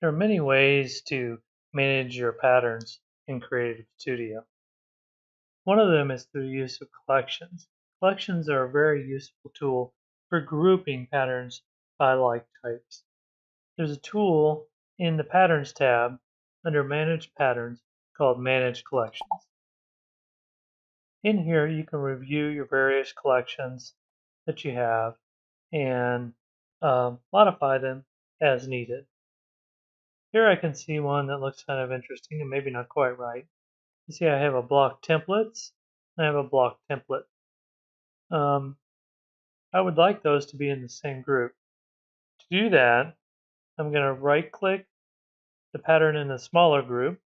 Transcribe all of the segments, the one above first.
There are many ways to manage your patterns in Creative Studio. One of them is through the use of collections. Collections are a very useful tool for grouping patterns by like types. There's a tool in the Patterns tab under Manage Patterns called Manage Collections. In here, you can review your various collections that you have and modify them as needed. Here I can see one that looks kind of interesting and maybe not quite right. You see I have a block templates, and I have a block template. I would like those to be in the same group. To do that, I'm going to right click the pattern in the smaller group,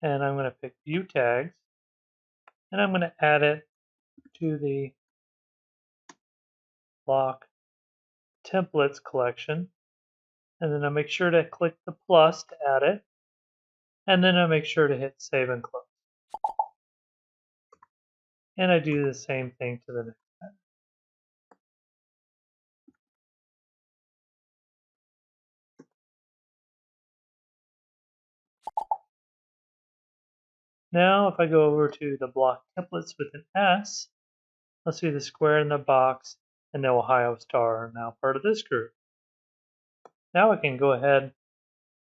and I'm going to pick View Tags, and I'm going to add it to the block templates collection. And then I make sure to click the plus to add it, and then I make sure to hit Save and Close. And I do the same thing to the next pattern. Now if I go over to the block templates with an S, I'll see the square in the box and the Ohio star are now part of this group. Now I can go ahead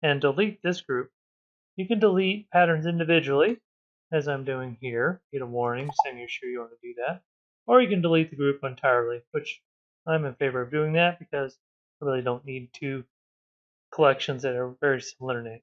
and delete this group. You can delete patterns individually, as I'm doing here. Get a warning saying you're sure you want to do that. Or you can delete the group entirely, which I'm in favor of doing that because I really don't need two collections that are very similar names.